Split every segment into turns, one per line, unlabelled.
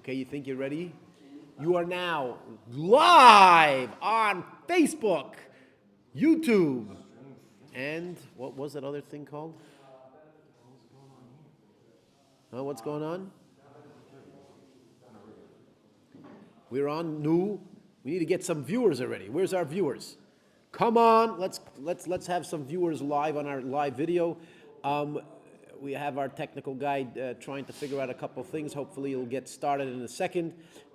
Okay, you think you're ready? You are now live on Facebook, YouTube, and what was that other thing called? What's going on? We're on new. We need to get some viewers already. Where's our viewers? Come on, let's have some viewers live on our live video. We have our technical guy trying to figure out a couple things. Hopefully it'll get started in a second.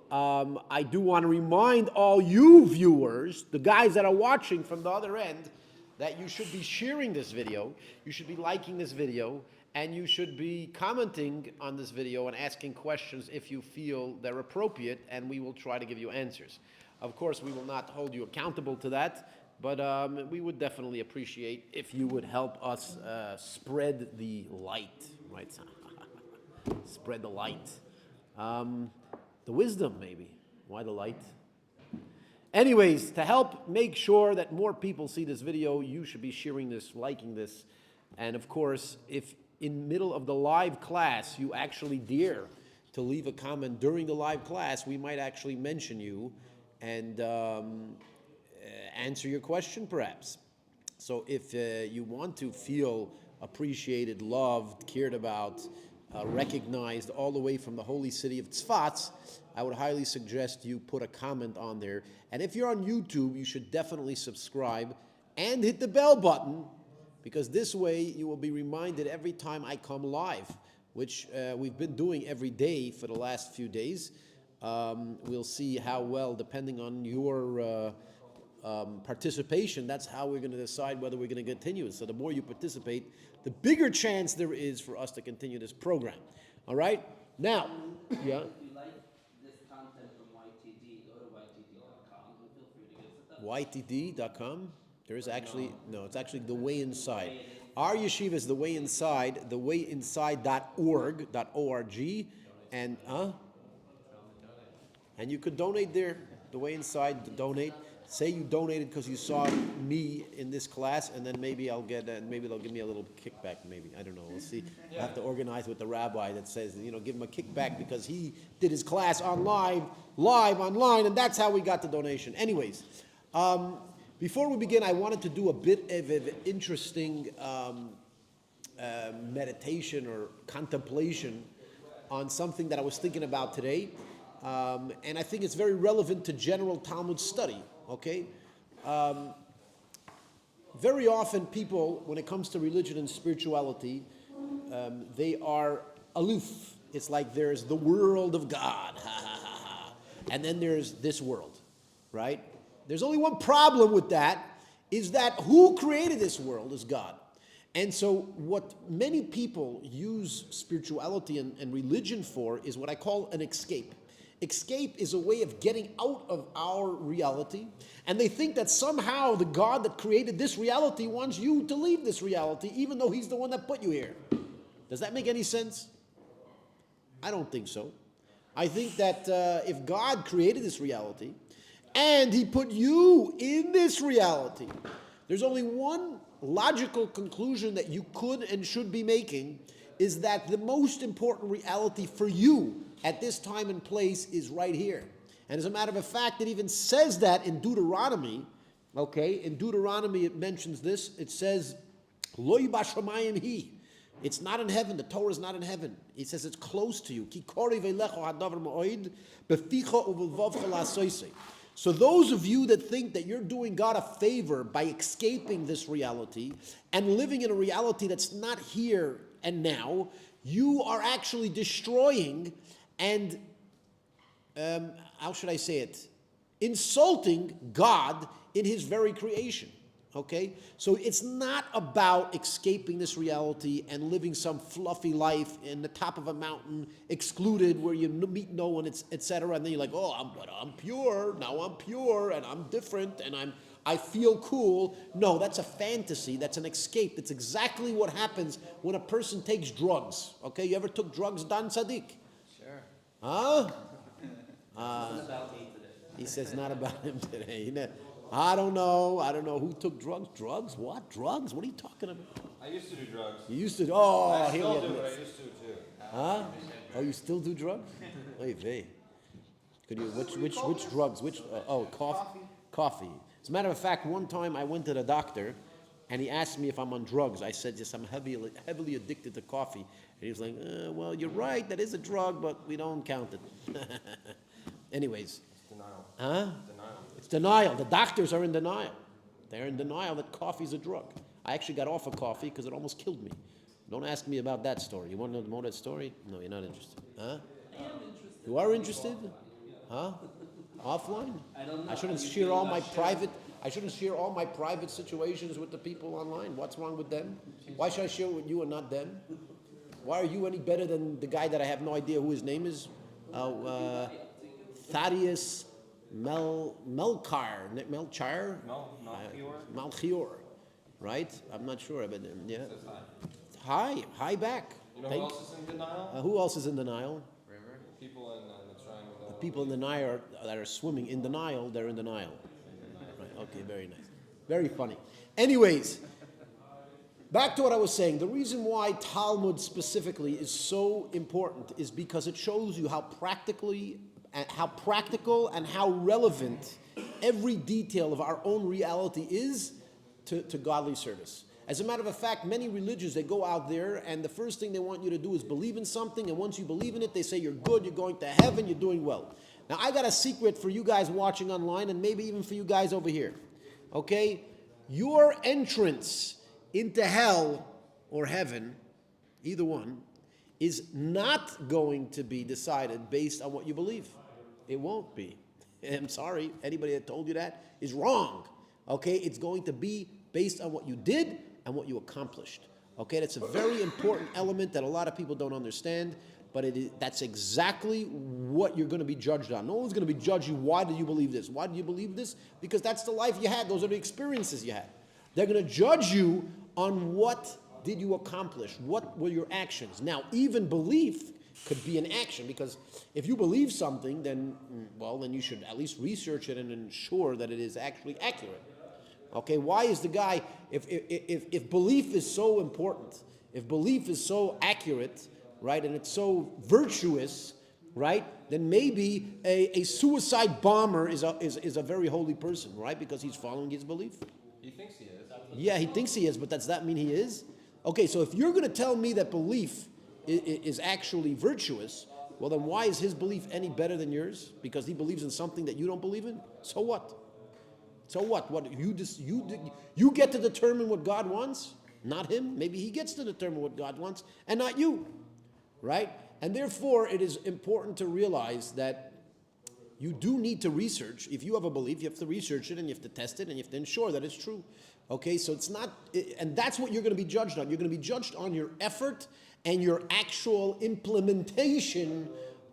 I do want to remind all you viewers, the guys that are watching from the other end, that you should be sharing this video, you should be liking this video, and you should be commenting on this video and asking questions if you feel they're appropriate, and we will try to give you answers. Of course, we will not hold you accountable to that, but we would definitely appreciate if you would help us spread the light, right? Spread the light. The wisdom, maybe. Why the light? Anyways, to help make sure that more people see this video, you should be sharing this, liking this. And of course, if in middle of the live class you actually dare to leave a comment during the live class, we might actually mention you and answer your question perhaps. So if you want to feel appreciated, loved, cared about, recognized all the way from the holy city of Tzfat, I would highly suggest you put a comment on there. And if you're on YouTube, you should definitely subscribe and hit the bell button, because this way you will be reminded every time I come live, which we've been doing every day for the last few days. We'll see how well, depending on your participation, that's how we're going to decide whether we're going to continue. So the more you participate, the bigger chance there is for us to continue this program. All right? Now, yeah?
If you like this content from YTD, go to YTD.com and feel free to give us a thumbs.
YTD.com? There is actually, no, it's actually The Way Inside. Our yeshiva is The Way Inside, thewayinside.org, O-R-G, and, and you could donate there, The Way Inside, donate. Say you donated because you saw me in this class, and then maybe I'll get, maybe they'll give me a little kickback. Maybe, I don't know. We'll see. I have to organize with the rabbi that says, give him a kickback because he did his class live online, and that's how we got the donation. Anyways, before we begin, I wanted to do a bit of an interesting meditation or contemplation on something that I was thinking about today, and I think it's very relevant to general Talmud study. Okay? Very often people, when it comes to religion and spirituality, they are aloof. It's like there's the world of God, and then there's this world, right? There's only one problem with that, is that who created this world is God. And so what many people use spirituality and religion for is what I call an escape. Escape is a way of getting out of our reality, and they think that somehow the God that created this reality wants you to leave this reality, even though he's the one that put you here. Does that make any sense? I don't think so. I think that if God created this reality, and he put you in this reality, there's only one logical conclusion that you could and should be making, is that the most important reality for you at this time and place is right here. And as a matter of fact, it even says that in Deuteronomy. Okay, in Deuteronomy it mentions this. It says, Lo b'shamayim hi. It's not in heaven. The Torah is not in heaven. It says it's close to you. Ki korev elecho hadavar ma'od beficha uvelvavcha la'asosei. So those of you that think that you're doing God a favor by escaping this reality and living in a reality that's not here and now, you are actually destroying and, how should I say it, insulting God in his very creation, okay? So it's not about escaping this reality and living some fluffy life in the top of a mountain, excluded, where you meet no one, etc. And then you're like, oh, I'm pure, now I'm pure, and I'm different, and I feel cool. No, that's a fantasy, that's an escape. That's exactly what happens when a person takes drugs, okay? You ever took drugs, Dan Sadiq?
Sure.
Huh?
It's about me today.
He says not about him today. I don't know who took drugs. Drugs? What? Drugs? What are you talking about?
I used to do drugs.
You used to? Oh,
I
here
still
we
do,
have
but I
this.
used to too.
Huh? Oh, you still do drugs? Oy vey. Could you, which drugs? Coffee. As a matter of fact, one time I went to the doctor, and he asked me if I'm on drugs. I said, yes, I'm heavily addicted to coffee. And he was like, well, you're right, that is a drug, but we don't count it. Anyways.
It's denial.
Huh?
Denial.
It's denial. The doctors are in denial. They're in denial that coffee's a drug. I actually got off of coffee because it almost killed me. Don't ask me about that story. You want to know more of that story? No, you're not interested. Huh?
I am interested.
You are interested? Huh? Offline?
I don't know.
I shouldn't share all my private situations with the people online. What's wrong with them? Why should I share with you and not them? Why are you any better than the guy that I have no idea who his name is? Thaddeus Melchior, Malchior, right? I'm not sure, but yeah. Hi back.
You know who else is in denial?
Who else is in denial?
People in the triangle.
The people in denial that are swimming in denial, they're in denial. Right, okay, very nice. Very funny. Anyways, back to what I was saying. The reason why Talmud specifically is so important is because it shows you how practical and how relevant every detail of our own reality is to godly service. As a matter of fact, many religions, they go out there and the first thing they want you to do is believe in something, and once you believe in it, they say you're good, you're going to heaven, you're doing well. Now, I got a secret for you guys watching online and maybe even for you guys over here. Okay? Your entrance into hell or heaven, either one, is not going to be decided based on what you believe. It won't be. I'm sorry, anybody that told you that is wrong. Okay? It's going to be based on what you did and what you accomplished. Okay, that's a very important element that a lot of people don't understand, but that's exactly what you're going to be judged on. No one's going to be judging, why do you believe this? Why do you believe this? Because that's the life you had. Those are the experiences you had. They're going to judge you on what did you accomplish? What were your actions? Now, even belief could be an action, because if you believe something, then you should at least research it and ensure that it is actually accurate. Okay, why is the guy, if belief is so important, if belief is so accurate, right, and it's so virtuous, right, then maybe a suicide bomber is a very holy person, right, because he's following his belief.
He thinks he is.
Yeah, he thinks he is, but does that mean he is? Okay, so if you're going to tell me that belief is actually virtuous, well then why is his belief any better than yours? Because he believes in something that you don't believe in? So what? So what? What you get to determine what God wants, not him. Maybe he gets to determine what God wants, and not you, right? And therefore, it is important to realize that you do need to research. If you have a belief, you have to research it, and you have to test it, and you have to ensure that it's true. Okay, so it's not, and that's what you're going to be judged on. You're going to be judged on your effort and your actual implementation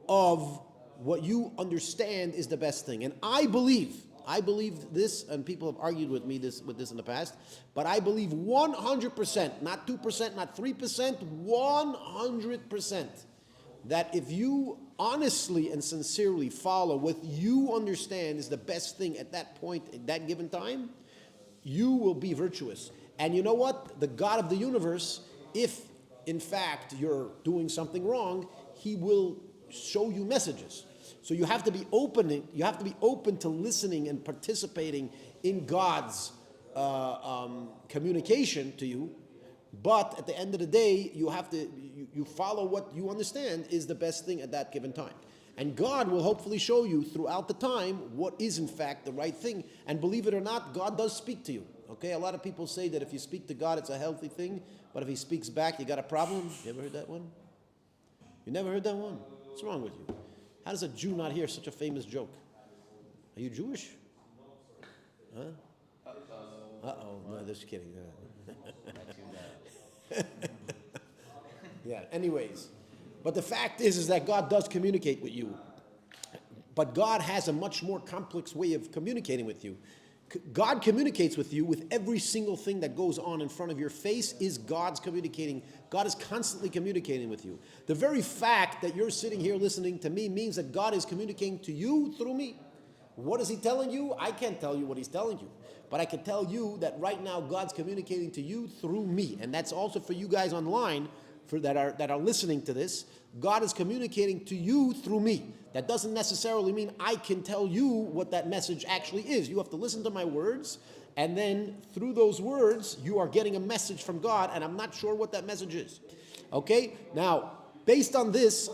of what you understand is the best thing. And I believe this, and people have argued with me with this in the past, but I believe 100%, not 2%, not 3%, 100%, that if you honestly and sincerely follow what you understand is the best thing at that point, at that given time, you will be virtuous. And you know what? The God of the universe, if in fact you're doing something wrong, he will show you messages. So you have to be open. You have to be open to listening and participating in God's communication to you. But at the end of the day, you have to you follow what you understand is the best thing at that given time. And God will hopefully show you throughout the time what is in fact the right thing. And believe it or not, God does speak to you. Okay, a lot of people say that if you speak to God, it's a healthy thing. But if he speaks back, you got a problem. You ever heard that one? You never heard that one? What's wrong with you? How does a Jew not hear such a famous joke? Are you Jewish? Huh? Uh-oh. No, just kidding. Yeah, anyways. But the fact is that God does communicate with you. But God has a much more complex way of communicating with you. God communicates with you with every single thing that goes on in front of your face is God's communicating. God is constantly communicating with you. The very fact that you're sitting here listening to me means that God is communicating to you through me. What is he telling you? I can't tell you what he's telling you. But I can tell you that right now God's communicating to you through me. And that's also for you guys online. that are listening to this. God is communicating to you through me. That doesn't necessarily mean I can tell you what that message actually is. You have to listen to my words, and then through those words, you are getting a message from God, and I'm not sure what that message is. Okay? Now, based on this,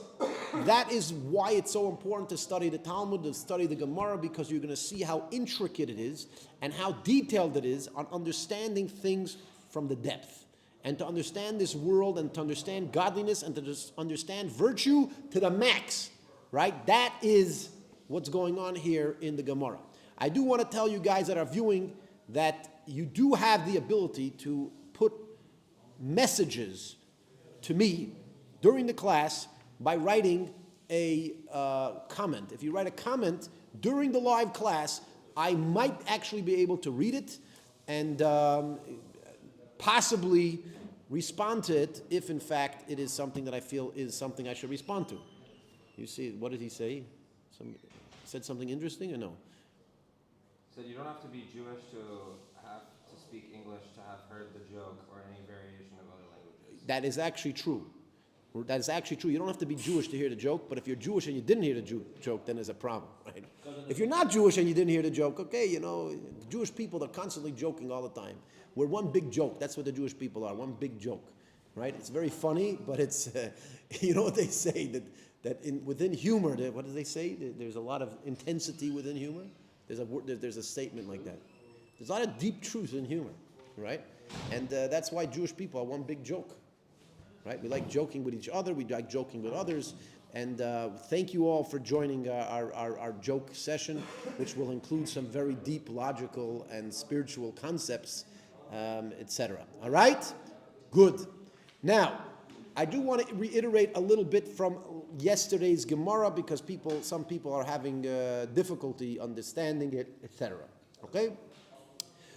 that is why it's so important to study the Talmud, to study the Gemara, because you're going to see how intricate it is and how detailed it is on understanding things from the depth. And to understand this world and to understand godliness and to just understand virtue to the max. Right? That is what's going on here in the Gemara. I do want to tell you guys that are viewing that you do have the ability to put messages to me during the class by writing a comment. If you write a comment during the live class, I might actually be able to read it and possibly respond to it if in fact it is something that I feel is something I should respond to. You see, what did he say? Said something interesting or no?
Said you don't have to be Jewish to have to speak English to have heard the joke or any variation of other languages.
That is actually true. That is actually true. You don't have to be Jewish to hear the joke, but if you're Jewish and you didn't hear the joke, then there's a problem, right? If you're not Jewish and you didn't hear the joke, okay, Jewish people are constantly joking all the time. We're one big joke. That's what the Jewish people are, one big joke, right? It's very funny, but it's, you know what they say, within humor, what do they say? There's a lot of intensity within humor. There's a statement like that. There's a lot of deep truth in humor, right? And that's why Jewish people are one big joke, right? We like joking with each other. We like joking with others. And thank you all for joining our joke session, which will include some very deep logical and spiritual concepts, etc. All right? Good. Now, I do want to reiterate a little bit from yesterday's Gemara because some people are having difficulty understanding it, etc. Okay?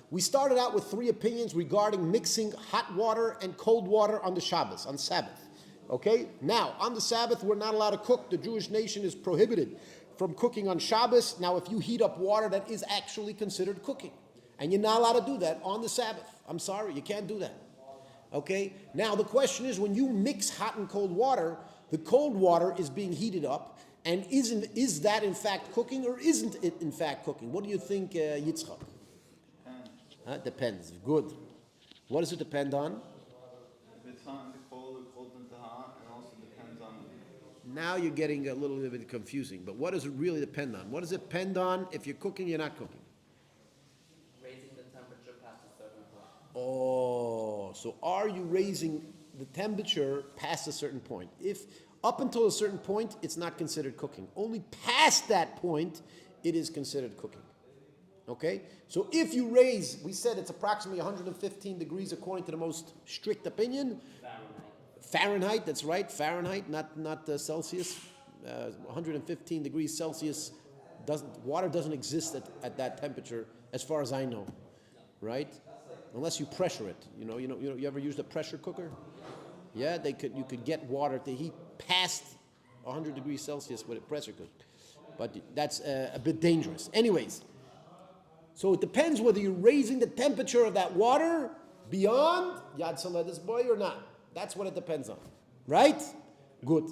We started out with 3 opinions regarding mixing hot water and cold water on the Shabbos, on Sabbath. Okay? Now, on the Sabbath, we're not allowed to cook. The Jewish nation is prohibited from cooking on Shabbos. Now, if you heat up water, that is actually considered cooking. And you're not allowed to do that on the Sabbath. I'm sorry, you can't do that. Okay? Now, the question is, when you mix hot and cold water, the cold water is being heated up, and is that in fact cooking, or isn't it in fact cooking? What do you think, Yitzchak? Depends. Good. What does it depend on?
If it's hot into cold or cold into hot, it also depends on...
Now you're getting a little bit confusing, but what does it really depend on? What does it depend on if you're cooking, you're not cooking?
Raising the temperature past a certain point.
Oh, so are you raising the temperature past a certain point? If up until a certain point, it's not considered cooking. Only past that point, it is considered cooking. Okay? So if you raise, we said it's approximately 115 degrees according to the most strict opinion. Fahrenheit, that's right, Fahrenheit, not Celsius. 115 degrees Celsius, water doesn't exist at that temperature as far as I know, right? Unless you pressure it. You ever used a pressure cooker? Yeah, you could get water to heat past 100 degrees Celsius with a pressure cooker. But that's a bit dangerous. Anyways, so it depends whether you're raising the temperature of that water beyond Yad Saledis boy or not. That's what it depends on. Right? Good.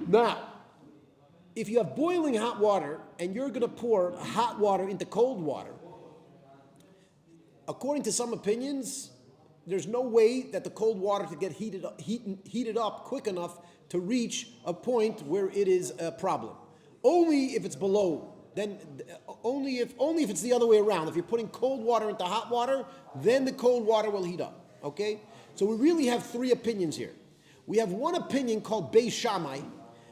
Now, if you have boiling hot water and you're going to pour hot water into cold water, according to some opinions, there's no way that the cold water could get heated up quick enough to reach a point where it is a problem. Only if it's below. Then only if it's the other way around. If you're putting cold water into hot water, then the cold water will heat up. Okay? So we really have 3 opinions here. We have one opinion called Beis Shammai,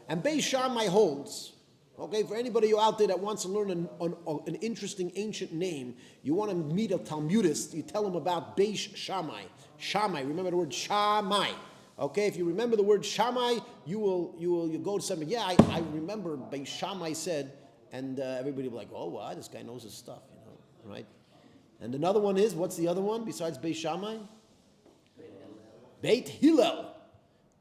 and Beis Shammai holds. Okay, for anybody out there that wants to learn an interesting ancient name, you want to meet a Talmudist, you tell them about Beis Shammai. Shammai, remember the word Shammai. Okay, if you remember the word Shammai, you go to something. Yeah, I remember Beis Shammai said, and everybody will be like, oh wow, this guy knows his stuff, right? And another one is, what's the other one besides Beis Shammai? Beit Hillel.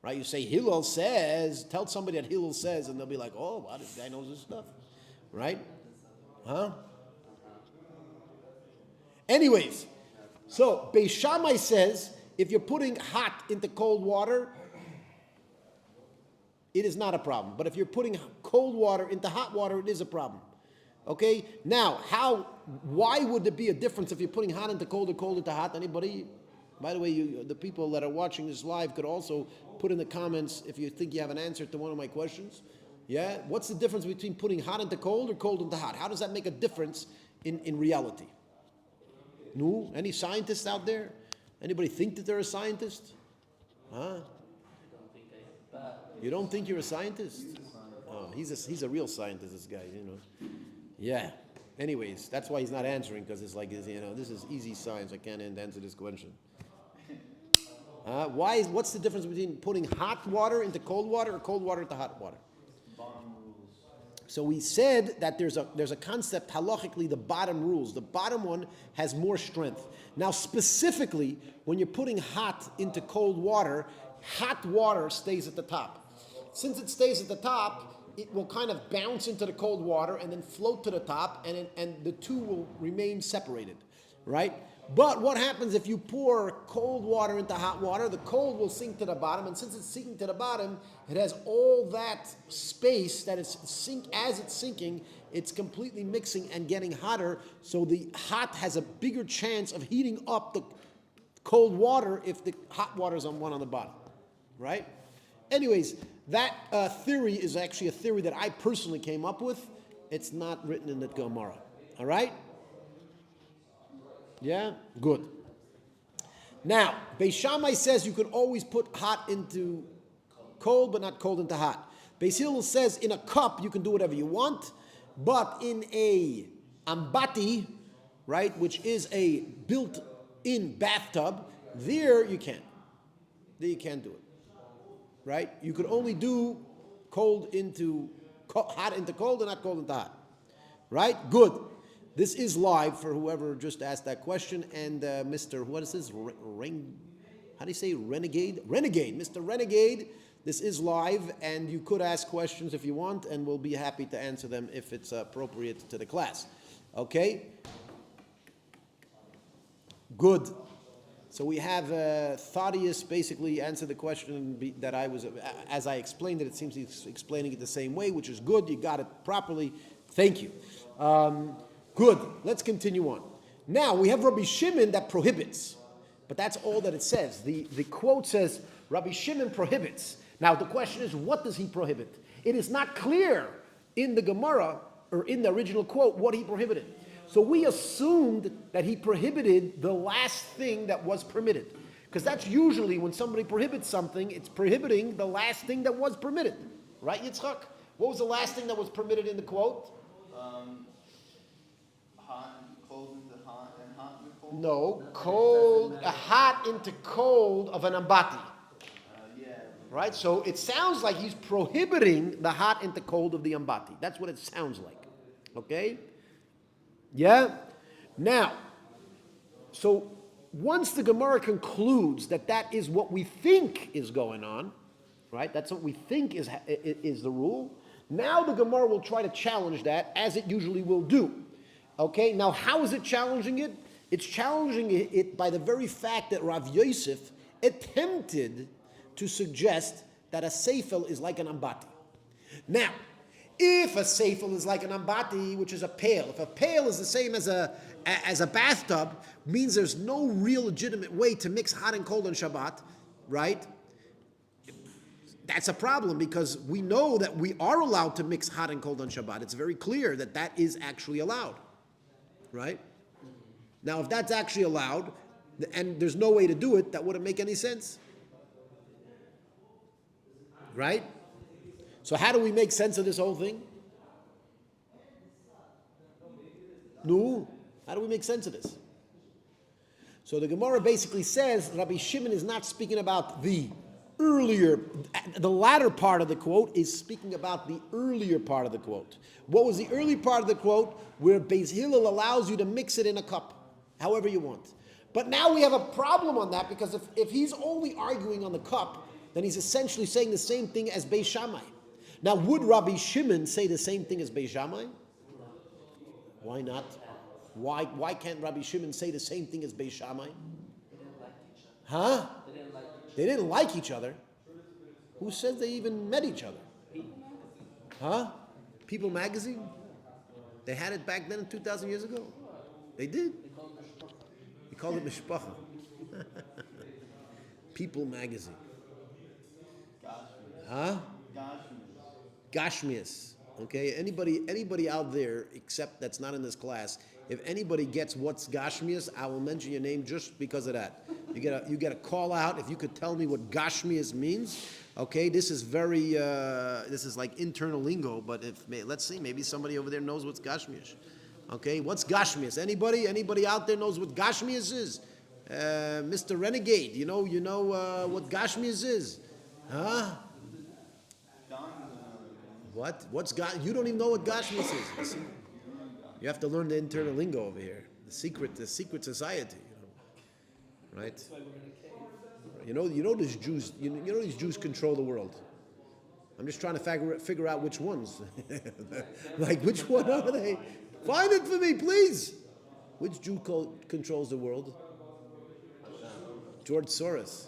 Right, you say Hillel says, tell somebody that Hillel says, and they'll be like, oh, wow, this guy knows his stuff. Right? Huh? Anyways, so Beis Shammai says, if you're putting hot into cold water, it is not a problem. But if you're putting cold water into hot water, it is a problem. Okay? Now, why would there be a difference if you're putting hot into cold or cold into hot? Anybody? By the way, the people that are watching this live could also put in the comments if you think you have an answer to one of my questions. Yeah? What's the difference between putting hot into cold or cold into hot? How does that make a difference in reality? No? Any scientists out there? Anybody think that they're a scientist? Huh? You don't think you're a scientist? Oh, he's a real scientist, this guy, you know. Yeah. Anyways, that's why he's not answering, because it's like, you know, this is easy science. I can't answer this question. What's the difference between putting hot water into cold water or cold water into hot water?
Bottom rules.
So we said that there's a concept, halachically, the bottom rules. The bottom one has more strength. Now, specifically, when you're putting hot into cold water stays at the top. Since it stays at the top, it will kind of bounce into the cold water and then float to the top, and the two will remain separated, right? But what happens if you pour cold water into hot water? The cold will sink to the bottom, and since it's sinking to the bottom, it has all that space that is as it's sinking, it's completely mixing and getting hotter, so the hot has a bigger chance of heating up the cold water if the hot water is on the bottom, right? Anyways, that theory is actually a theory that I personally came up with. It's not written in the Gemara. All right? Yeah? Good. Now, Beis Shammai says you can always put hot into cold, but not cold into hot. Beis Hillel says in a cup you can do whatever you want, but in a ambati, right, which is a built-in bathtub, there you can't. There you can't do it. Right? You could only do hot into cold and not cold into hot. Right? Good. This is live for whoever just asked that question. And Mr. What is this? How do you say renegade? Renegade. Mr. Renegade, this is live, and you could ask questions if you want, and we'll be happy to answer them if it's appropriate to the class. Okay? Good. So we have Thaddeus basically answer the question that I was, as I explained it, it seems he's explaining it the same way, which is good. You got it properly. Thank you. Good. Let's continue on. Now, we have Rabbi Shimon that prohibits, but that's all that it says. The quote says, Rabbi Shimon prohibits. Now, the question is, what does he prohibit? It is not clear in the Gemara, or in the original quote, what he prohibited. So we assumed that he prohibited the last thing that was permitted. Because that's usually when somebody prohibits something, it's prohibiting the last thing that was permitted. Right, Yitzchak? What was the last thing that was permitted in the quote?
Hot and cold into hot and hot into cold?
No, hot into cold of an ambati.
Yeah.
Right, so it sounds like he's prohibiting the hot into cold of the ambati. That's what it sounds like. Okay? Yeah? Now, so once the Gemara concludes that that is what we think is going on, right? That's what we think is the rule. Now the Gemara will try to challenge that, as it usually will do. Okay? Now, how is it challenging it? It's challenging it by the very fact that Rav Yosef attempted to suggest that a seifel is like an ambati. Now, if a seifel is like an ambati, which is a pail, if a pail is the same as a bathtub, means there's no real legitimate way to mix hot and cold on Shabbat, right? That's a problem, because we know that we are allowed to mix hot and cold on Shabbat. It's very clear that that is actually allowed, right? Now, if that's actually allowed, and there's no way to do it, that wouldn't make any sense, right? So how do we make sense of this whole thing? No. How do we make sense of this? So the Gemara basically says Rabbi Shimon is not speaking about the latter part of the quote is speaking about the earlier part of the quote. What was the early part of the quote? Where Beis Hillel allows you to mix it in a cup, however you want. But now we have a problem on that, because if he's only arguing on the cup, then he's essentially saying the same thing as Beis Shammai. Now, would Rabbi Shimon say the same thing as Beis Shammai? Why not? Why can't Rabbi Shimon say the same thing as Beis Shammai? Huh?
They didn't like each
They didn't like each other. Who says they even met each other? Huh? People magazine? They had it back then 2,000 years ago. They did. They called it Mishpacha. People magazine. Huh? Gashmias. Okay? Anybody out there, except that's not in this class, if anybody gets what's Gashmias, I will mention your name just because of that. You get a call out if you could tell me what Gashmias means. Okay, this is very this is like internal lingo, but let's see, maybe somebody over there knows what's Gashmias. Okay, what's Gashmias? Anybody out there knows what Gashmias is? Mr. Renegade, you know what Gashmias is? Huh? What? You don't even know what Gashmias is. You have to learn the internal lingo over here. The secret society, right? You know these Jews. You know these Jews control the world. I'm just trying to figure out which ones. Like which one are they? Find it for me, please. Which Jew controls the world? George Soros.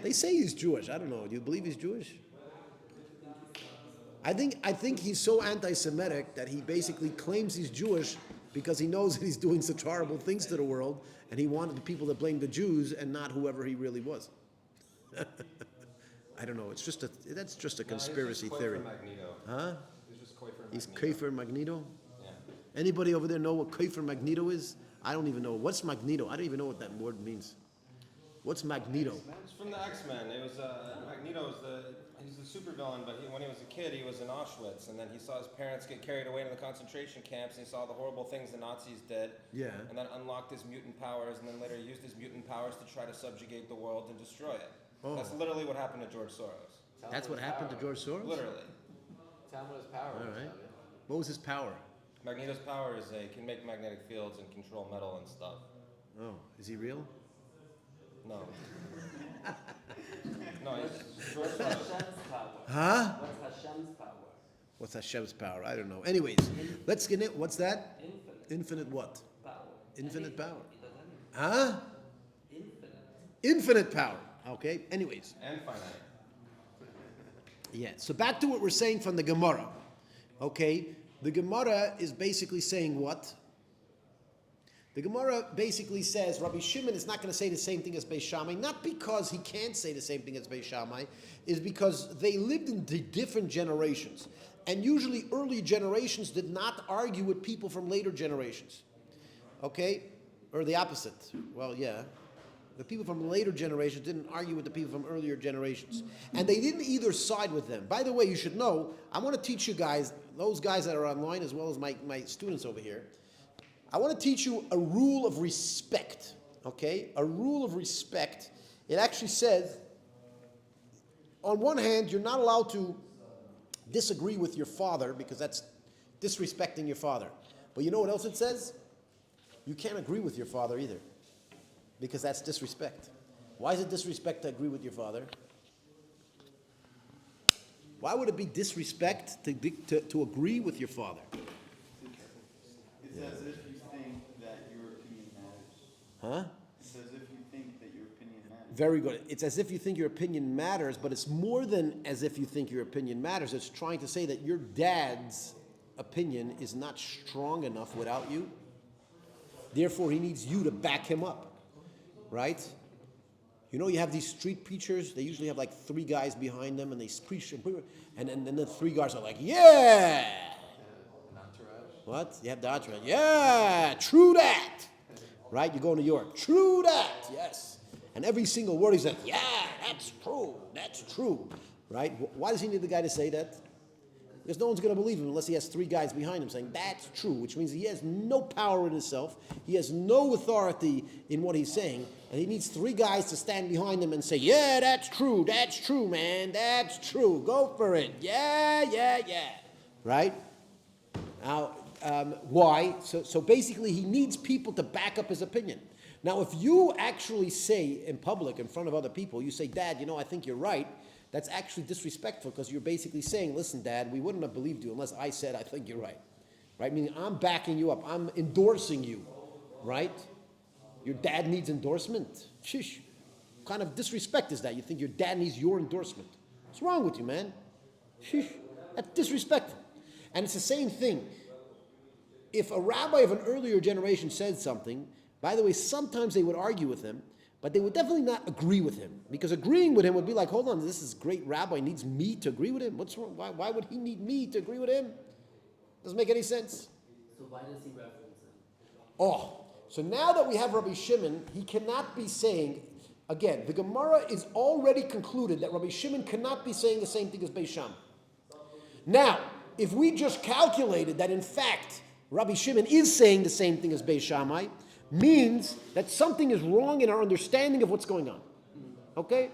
They say he's Jewish. I don't know. Do you believe he's Jewish? I think he's so anti-Semitic that he basically claims he's Jewish because he knows that he's doing such horrible things to the world, and he wanted the people to blame the Jews and not whoever he really was. I don't know. That's just a conspiracy theory. Huh? He's Kofer Magneto.
Yeah.
Anybody over there know what Kofer Magneto is? I don't even know. What's Magneto? I don't even know what that word means. What's Magneto?
It's from the X-Men. It was Magneto. He's the supervillain, but when he was a kid, he was in Auschwitz, and then he saw his parents get carried away to the concentration camps, and he saw the horrible things the Nazis did. Yeah. And then unlocked his mutant powers, and then later used his mutant powers to try to subjugate the world and destroy it. Oh. That's literally what happened to George Soros.
That's what happened to George Soros?
Literally.
Tell him what his power
is. All right. What was his power?
Magneto's power is he can make magnetic fields and control metal and stuff.
Oh, is he real?
No. No, he's George Soros.
Huh?
What's Hashem's power?
What's Hashem's power? I don't know. Anyways, let's get it. What's that? Infinite what?
Power.
Infinite power. Huh?
Infinite.
Infinite power. Okay. Anyways.
And finite.
Yeah. So back to what we're saying from the Gemara. Okay. The Gemara is basically saying what? The Gemara basically says Rabbi Shimon is not going to say the same thing as Beis Shammai, not because he can't say the same thing as Beis Shammai, is because they lived in different generations. And usually early generations did not argue with people from later generations. Okay? Or the opposite. Well, yeah. The people from later generations didn't argue with the people from earlier generations. And they didn't either side with them. By the way, you should know, I want to teach you guys, those guys that are online as well as my students over here, I want to teach you a rule of respect, okay? A rule of respect. It actually says, on one hand, you're not allowed to disagree with your father because that's disrespecting your father. But you know what else it says? You can't agree with your father either because that's disrespect. Why is it disrespect to agree with your father? Why would it be disrespect to agree with your father?
It's as if you think that your opinion matters.
Huh?
It's as if you think that your opinion matters.
Very good. It's as if you think your opinion matters, but it's more than as if you think your opinion matters. It's trying to say that your dad's opinion is not strong enough without you. Therefore, he needs you to back him up. Right? You know, you have these street preachers. They usually have like 3 guys behind them, and they preach, and then the 3 guys are like, yeah! What? You have the entourage. Yeah, true that. Right? You go to New York. True that. Yes. And every single word he's like, yeah, that's true. That's true. Right? Why does he need the guy to say that? Because no one's going to believe him unless he has 3 guys behind him saying, that's true, which means he has no power in himself. He has no authority in what he's saying. And he needs 3 guys to stand behind him and say, yeah, that's true, man. That's true. Go for it. Yeah. Right? Now, why? So basically, he needs people to back up his opinion. Now, if you actually say in public, in front of other people, you say, Dad, I think you're right, that's actually disrespectful because you're basically saying, listen, Dad, we wouldn't have believed you unless I said I think you're right. Right? Meaning I'm backing you up. I'm endorsing you. Right? Your dad needs endorsement. Shish. What kind of disrespect is that? You think your dad needs your endorsement. What's wrong with you, man? Sheesh, that's disrespectful. And it's the same thing. If a rabbi of an earlier generation said something, by the way, sometimes they would argue with him, but they would definitely not agree with him. Because agreeing with him would be like, hold on, this is great rabbi needs me to agree with him? What's wrong? Why would he need me to agree with him? Doesn't make any sense.
So why does he reference it?
Oh, so now that we have Rabbi Shimon, he cannot be saying, again, the Gemara is already concluded that Rabbi Shimon cannot be saying the same thing as Beis Shammai. Now, if we just calculated that in fact Rabbi Shimon is saying the same thing as Beis Shammai, means that something is wrong in our understanding of what's going on. Okay?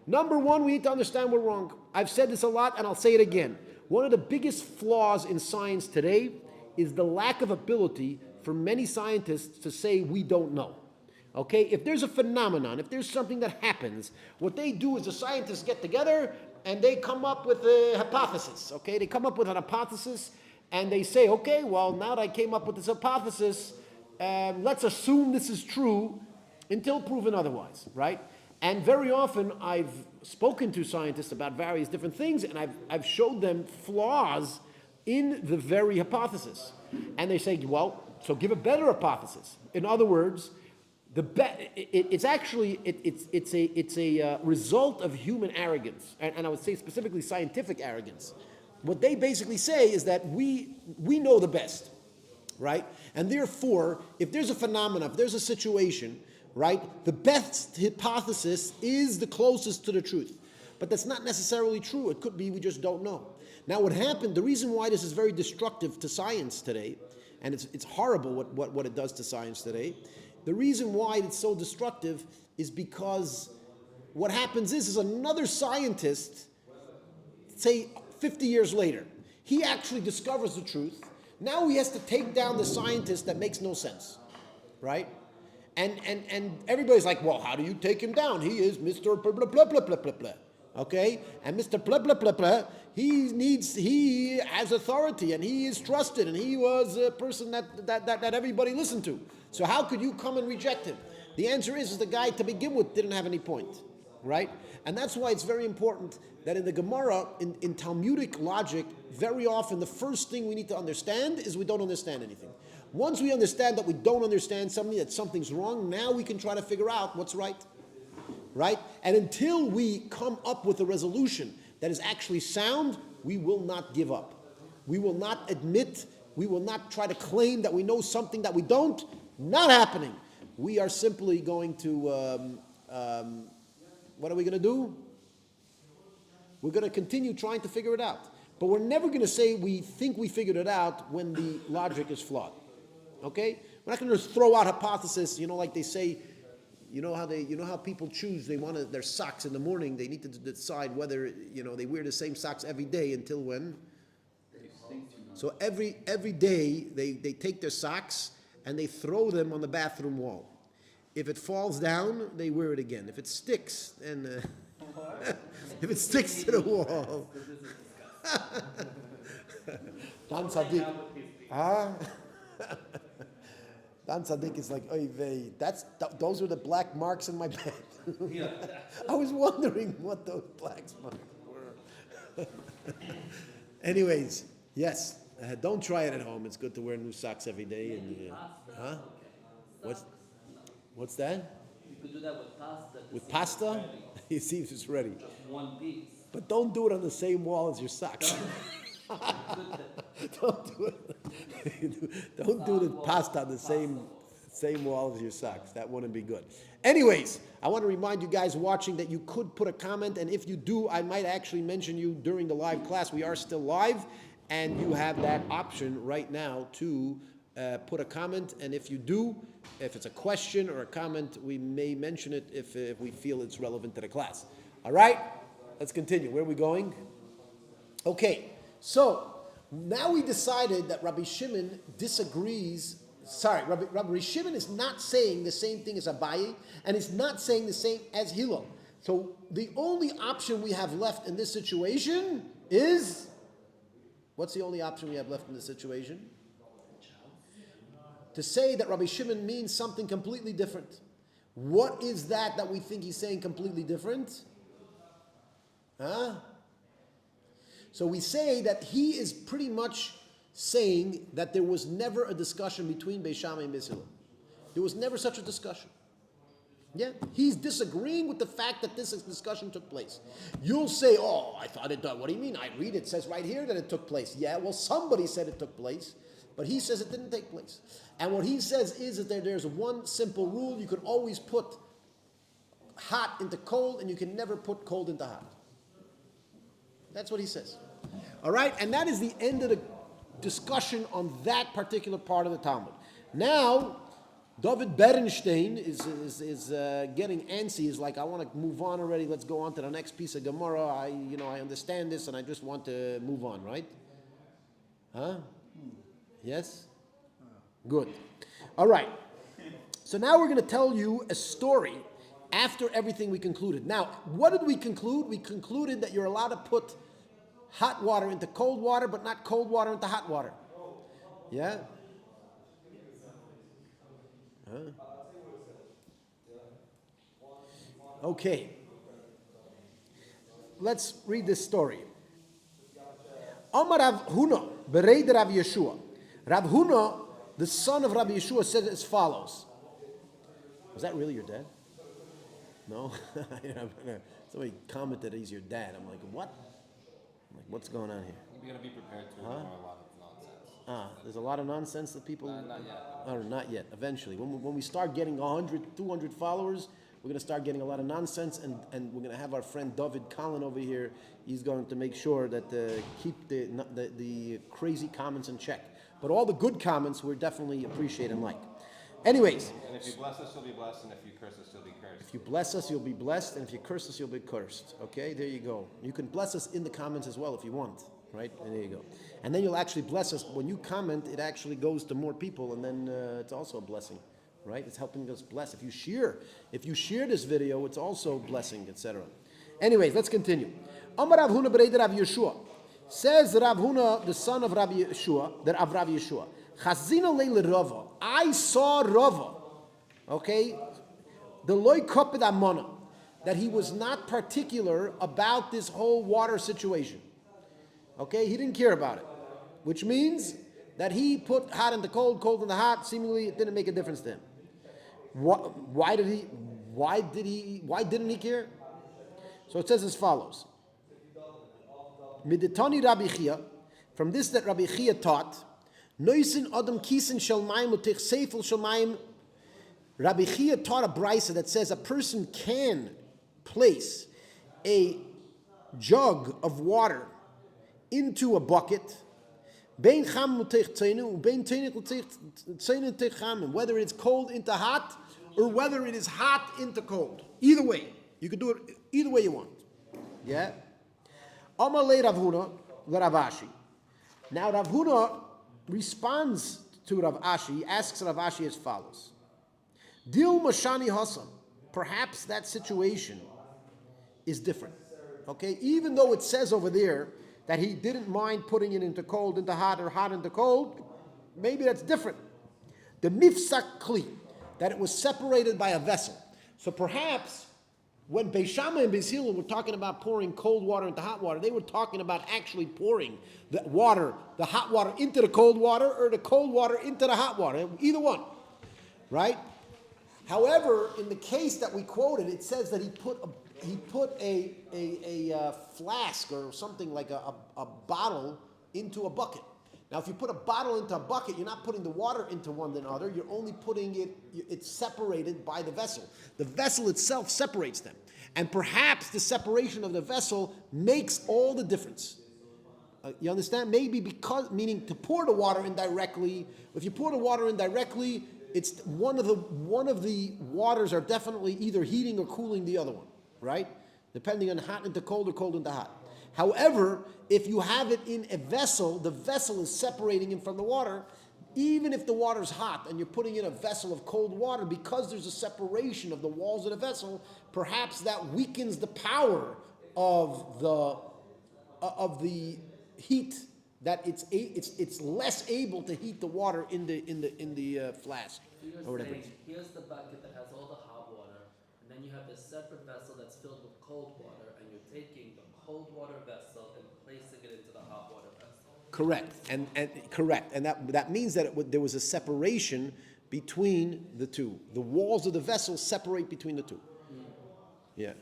Number one, we need to understand we're wrong. I've said this a lot and I'll say it again. One of the biggest flaws in science today is the lack of ability for many scientists to say we don't know. Okay? If there's a phenomenon, if there's something that happens, what they do is the scientists get together and they come up with a hypothesis. Okay? They come up with an hypothesis and they say, okay, well, now that I came up with this hypothesis, let's assume this is true until proven otherwise, right? And very often I've spoken to scientists about various different things and I've showed them flaws in the very hypothesis. And they say, well, so give a better hypothesis. In other words, it's a result of human arrogance, and I would say specifically scientific arrogance. What they basically say is that we know the best, right? And therefore, if there's a phenomenon, if there's a situation, right, the best hypothesis is the closest to the truth. But that's not necessarily true. It could be we just don't know. Now what happened, the reason why this is very destructive to science today, and it's horrible what it does to science today, the reason why it's so destructive is because what happens is another scientist, say 50 years later, he actually discovers the truth. Now he has to take down the scientist that makes no sense, right? And everybody's like, well, how do you take him down? He is Mr. blah, blah, blah, blah, blah, blah, blah. Okay? And Mr. blah, blah, blah, blah, he has authority and he is trusted and he was a person that everybody listened to. So how could you come and reject him? The answer is the guy to begin with didn't have any point, right? And that's why it's very important that in the Gemara, in Talmudic logic, very often the first thing we need to understand is we don't understand anything. Once we understand that we don't understand something, that something's wrong, now we can try to figure out what's right. Right? And until we come up with a resolution that is actually sound, we will not give up. We will not admit, we will not try to claim that we know something that we don't. Not happening. We are simply going to, what are we going to do? We're going to continue trying to figure it out. But we're never going to say we think we figured it out when the logic is flawed. Okay? We're not going to just throw out hypothesis, like they say, you know how people choose, they want their socks in the morning, they need to decide whether, they wear the same socks every day until when? So every day they take their socks and they throw them on the bathroom wall. If it falls down, they wear it again. If it sticks, then if it sticks to the wall. Dan Tzaddik. Dan Tzaddik is like, oy vey, those were the black marks in my bed. I was wondering what those black marks were. Anyways, yes, don't try it at home. It's good to wear new socks every day. And What's that?
You could do that with pasta.
With pasta? You see if it's ready.
Just one piece.
But don't do it on the same wall as your socks. Don't do it. Don't do the pasta on the same wall as your socks. That wouldn't be good. Anyways, I want to remind you guys watching that you could put a comment, and if you do, I might actually mention you during the live class. We are still live, and you have that option right now to put a comment. And if you do, if it's a question or a comment, we may mention it if we feel it's relevant to the class. All right? Let's continue. Where are we going? Okay. So, now we decided that Rabbi Shimon disagrees. Sorry, Rabbi Shimon is not saying the same thing as Abaye, and is not saying the same as Hillel. So, the only option we have left in this situation is, what's the only option we have left in this situation? To say that Rabbi Shimon means something completely different. What is that we think he's saying completely different? Huh? So we say that he is pretty much saying that there was never a discussion between Beis Shammai and Beis Hillel. There was never such a discussion. Yeah, he's disagreeing with the fact that this discussion took place. You'll say, "Oh, I thought it did." What do you mean? I read it says right here that it took place. Yeah, well, somebody said it took place, but he says it didn't take place. And what he says is that there's one simple rule: you can always put hot into cold, and you can never put cold into hot. That's what he says. All right, and that is the end of the discussion on that particular part of the Talmud. Now, David Berenstein is getting antsy. He's like, I want to move on already. Let's go on to the next piece of Gemara. I understand this, and I just want to move on, right? Huh? Yes? Good. All right. So now we're going to tell you a story after everything we concluded. Now, what did we conclude? We concluded that you're allowed to put hot water into cold water, but not cold water into hot water. Yeah? Huh? Okay. Let's read this story. Amar Rav Huna, bereid Rav Yeshua. Rav Huna, the son of Rabbi Yeshua, said as follows. Was that really your dad? No? Somebody commented he's your dad. I'm like, what? I'm like, what's going on here?
You're going to be prepared to ignore a lot of nonsense.
There's a lot of nonsense that people...
Not yet.
Oh, not yet. Eventually. When we start getting 100, 200 followers, we're going to start getting a lot of nonsense, and we're going to have our friend David Collin over here. He's going to make sure that keep the crazy comments in check. But all the good comments we definitely appreciate and like. Anyways.
And if you bless us, you'll be blessed, and if you curse us, you'll be cursed.
If you bless us, you'll be blessed, and if you curse us, you'll be cursed. Okay, there you go. You can bless us in the comments as well if you want, right? And there you go. And then you'll actually bless us. When you comment, it actually goes to more people, and then it's also a blessing, right? It's helping us bless. If you share this video, it's also blessing, etc. Anyways, let's continue. Amar Rav Huna bereid Rav Yeshua. Says Rav Huna, the son of Rabbi Yeshua, Chazina leil Rava. I saw Rava, okay, the loy koped amona, that he was not particular about this whole water situation. Okay, he didn't care about it, which means that he put hot into cold, cold into hot. Seemingly, it didn't make a difference to him. Why didn't he care? So it says as follows. Midetani Rabbi Chia, from this that Rabbi Chia taught, Noisin Adam Kisin Shalmaim Utich Seifel Shalmaim. Rabbi Chia taught a brisa that says a person can place a jug of water into a bucket, whether it's cold into hot or whether it is hot into cold. Either way, you can do it either way you want. Yeah. Amalei Rav Huna Rav Ashi. Now Rav Huna responds to Rav Ashi. He asks Rav Ashi as follows: Dil Mashani Hasan. Perhaps that situation is different. Okay, even though it says over there that he didn't mind putting it into cold, into hot, or hot into cold, maybe that's different. The mifsak kli, that it was separated by a vessel. So perhaps when Beis Shammai and Beis Hillel were talking about pouring cold water into hot water, they were talking about actually pouring the water, the hot water into the cold water, or the cold water into the hot water. Either one, right? However, in the case that we quoted, it says that he put a flask or something like a bottle into a bucket. Now, if you put a bottle into a bucket, you're not putting the water into one another. You're only putting it's separated by the vessel. The vessel itself separates them. And perhaps the separation of the vessel makes all the difference. You understand? Maybe meaning to pour the water in directly. If you pour the water in directly, it's one of the waters are definitely either heating or cooling the other one, right? Depending on hot into cold or cold into hot. However, if you have it in a vessel, the vessel is separating it from the water. Even if the water is hot and you're putting in a vessel of cold water, because there's a separation of the walls of the vessel, perhaps that weakens the power of the heat. That it's less able to heat the water in the flask or whatever.
Here's the bucket that has all the hot water. and you have this separate vessel that's filled with cold water, and you're taking the cold water vessel and placing it into the hot water vessel.
Correct, and correct, and that means that there was a separation between the two. The walls of the vessel separate between the two. Yeah.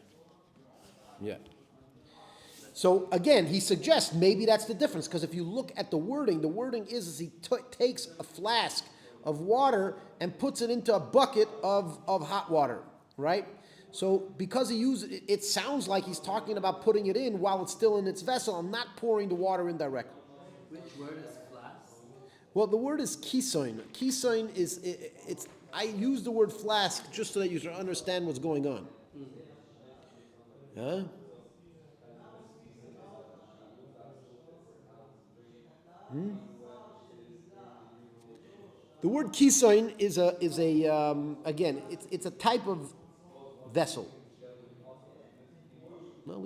So again, he suggests maybe that's the difference, because if you look at the wording is he takes a flask of water and puts it into a bucket of hot water, right? So because he uses it sounds like he's talking about putting it in while it's still in its vessel and not pouring the water in directly.
Which word is flask?
Well, the word is kisoin. Kisoin is it's. I use the word flask just so that you should understand what's going on. Huh? The word kisoin is a again it's a type of vessel. No,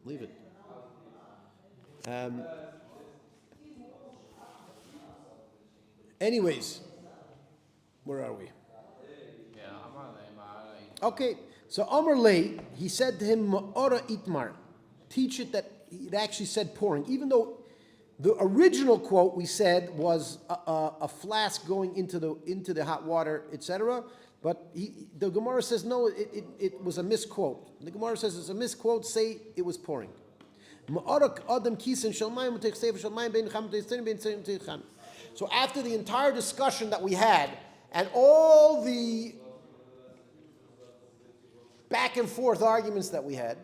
leave it. Anyways, where are we? Okay, so Amar Lei, he said to him, Ma'ora Itmar, teach it that it actually said pouring, even though the original quote we said was a flask going into the hot water, etc. But the Gemara says no, it was a misquote. The Gemara says it's a misquote. Say it was pouring. So after the entire discussion that we had and all the back and forth arguments that we had,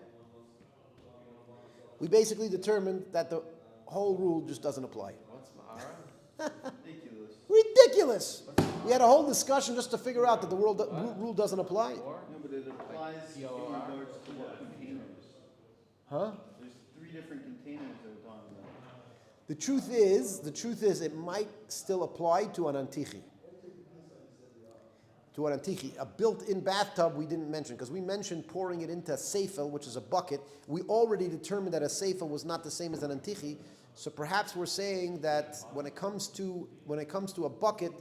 we basically determined that the whole rule just doesn't apply.
What's Mahara?
Ridiculous! We had a whole discussion just to figure out that the rule doesn't apply.
No, but it applies in regards to what containers.
Huh?
There's 3 different containers that we're talking about.
The truth is, it might still apply to an antichi. A built-in bathtub we didn't mention, because we mentioned pouring it into a seifel, which is a bucket. We already determined that a seifel was not the same as an antichi, so perhaps we're saying that when it comes to a bucket,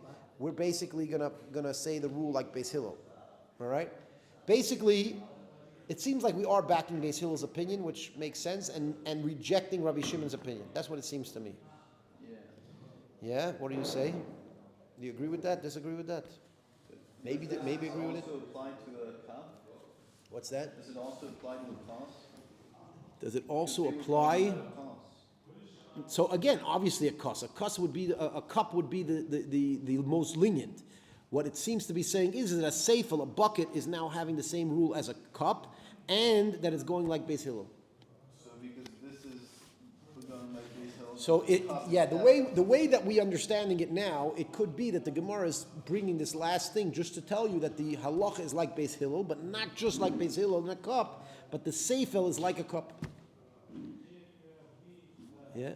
we're basically gonna say the rule like Beis Hillel. All right? Basically, it seems like we are backing Beis Hillel's opinion, which makes sense, and rejecting Rabbi Shimon's opinion. That's what it seems to me. Yeah? What do you say? Do you agree with that? Disagree with that? Maybe agree with it?
Does it also apply to a cup?
What's that?
Does it also apply to a cost?
Does it also apply? So again, obviously a cup would be the most lenient. What it seems to be saying is that a seifel, a bucket, is now having the same rule as a cup, and that it's going like Beis Hillel.
So because this is going like Beis Hillel.
So the way that we understanding it now, it could be that the Gemara is bringing this last thing just to tell you that the halacha is like Beis Hillel, but not just like Beis Hillel in a cup, but the seifel is like a cup. Yeah.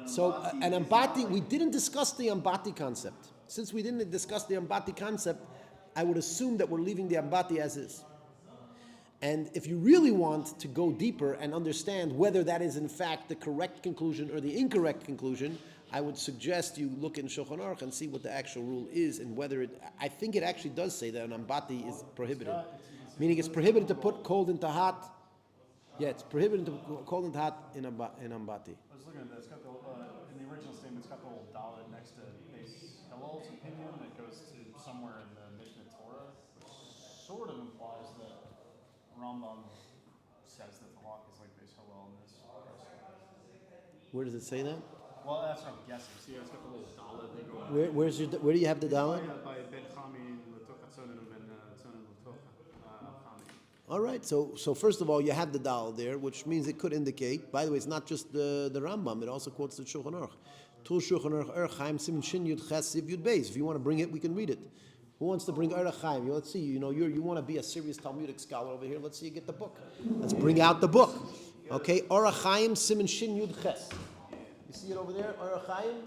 So an ambati, we didn't discuss the ambati concept. Since we didn't discuss the ambati concept, I would assume that we're leaving the ambati as is. And if you really want to go deeper and understand whether that is in fact the correct conclusion or the incorrect conclusion, I would suggest you look in Shulchan Aruch and see what the actual rule is and whether it. I think it actually does say that an ambati is prohibited, meaning it's prohibited to put cold into hot. Yeah, it's prohibited to put cold into hot in ambati.
I was looking at that. It's got in the original statement, it's got the little dalet next to Beis Hillel's opinion that goes to somewhere in the Mishnah Torah, which sort of implies that Rambam says that the halacha is like Beis Hillel in this.
Where does it say that?
Well, that's what I'm guessing. See, it's got the little dalet they go.
Where do you have the dalet?
By Ben Chami L'Toch Hatzonim and Hatzonim L'Toch Chami.
All right, so first of all, you have the dal there, which means it could indicate. By the way, it's not just the Rambam; it also quotes the Shulchan Aruch. Tul Shulchan Aruch Chaim Simin Shin Yud Ches Siv Yud Beis. If you want to bring it, we can read it. Who wants to bring Chaim? Let's see. You want to be a serious Talmudic scholar over here. Let's see you get the book. Let's bring out the book. Okay, Chaim Simin Shin Yud Ches. You see it over there, Chaim.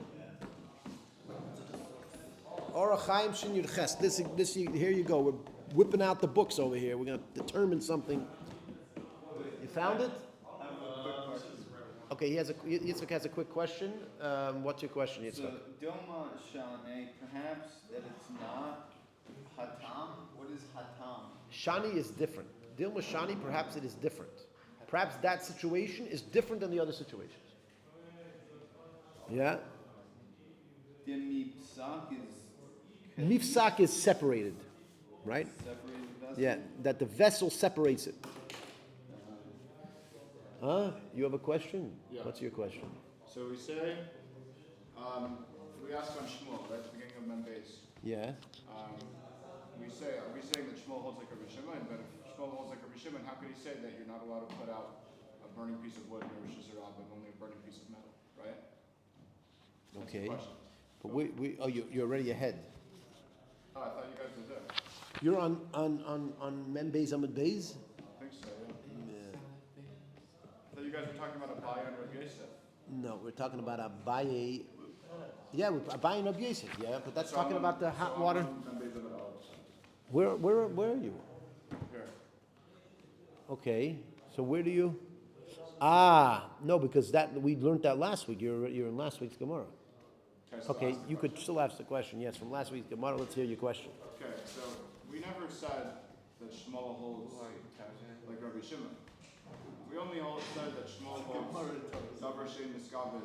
Chaim Shin Yud Ches. This. Here you go. We're whipping out the books over here. We're going to determine something. You found it? Okay, Yitzchak has a quick question. What's your question, Yitzchak?
So, Doma Shalane, perhaps that it's not Hatam? What is hatam?
Shani is different. Dealing with Shani, perhaps it is different. Perhaps that situation is different than the other situations. Yeah?
The mipsak is
Mifsak is separated, right?
separated vessel.
Yeah, that the vessel separates it. Huh? You have a question?
Yeah.
What's your question?
So we say, we ask on Shmuel, right, at the beginning of Membeis.
Yeah.
Are we saying that Shmuel holds like a Shimon? But if Shmuel holds like a Shimon, how could he say that you're not allowed to put out a burning piece of wood in a Rosh Hashanah, but only a burning piece of metal, right? That's the
Okay.
question.
But you're already ahead.
Oh, I thought you guys were there.
You're on Mem Beis Amud Beis?
I think so, yeah. I thought you guys were talking about a Abaya and Rabbi Yosef.
No, we're talking about Abaye. Yeah, Abaye and Rabbi Yosef. Yeah, but that's talking about the hot water. Where are you?
Here.
Okay, so where do you? No, because that we learned that last week. You're in last week's Gemara.
So
Okay,
ask the
you could
question.
still ask the question. Yes, from last week's Gemara. Let's hear your question.
Okay, so we never said that Shmuel holds like Rabbi Shimon. We only said that Shmuel holds Davar Shein Miskabed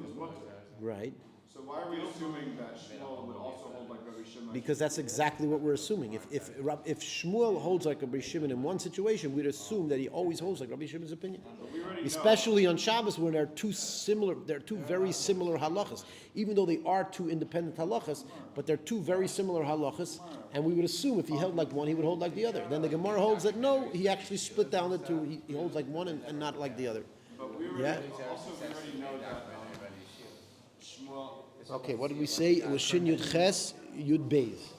is mutter.
Right.
So why are we assuming that Shmuel would also hold like Rabbi Shimon?
Because that's exactly what we're assuming. If Shmuel holds like Rabbi Shimon in one situation, we'd assume that he always holds like Rabbi Shimon's opinion.
But we already
Especially on Shabbos, when they're two very similar halachas. Even though they are two independent halachas, but they're two very similar halachas, and we would assume if he held like one, he would hold like the other. Then the Gemara holds that no, he actually split down the two. He holds like one and not like the other.
But we already,
Yeah.
also we already know that Shmuel.
Okay, what did we say? It was Shin Yud Ches Yud Beis.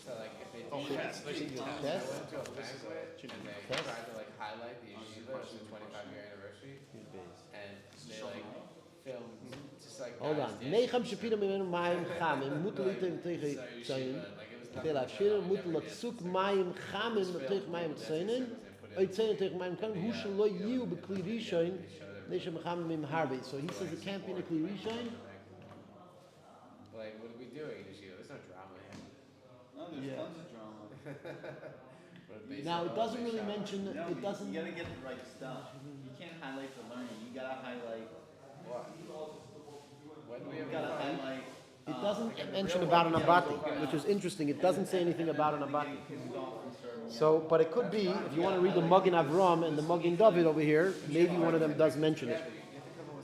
So like if they do that, they
Ches?
to a banquet and they try to like highlight the yeshiva, it's the 25-year anniversary, and they like film just like
Hold on.
guys dancing.
Necham Shapira Mimenu Mayim Chamim Mutalitim Tegen Tzayin. Tel Afshir Mutal Tzuk Mayim Chamim Tegen Mayim Tzayin. Oy Tzayin Tegen Mayim Chamim. Hu Shelo Yiu B'Kli Rishon Necham Chamim Mim Harbe. So he says it can't be in a Kli Rishon.
Like what are we doing in yeshiva? There's no drama here.
No, there's tons of drama.
But based
Now
on
it
all
doesn't
they
really
shot.
mention.
No,
It doesn't.
You gotta get the right stuff. You can't highlight the learning. You gotta highlight.
What? When do we
You
have
gotta
a
highlight.
It doesn't mention about an abati, which is interesting. It doesn't say anything about an abati. So, but it could be, if you want to read the Magen Avram and the Magen David over here, maybe one of them does mention it.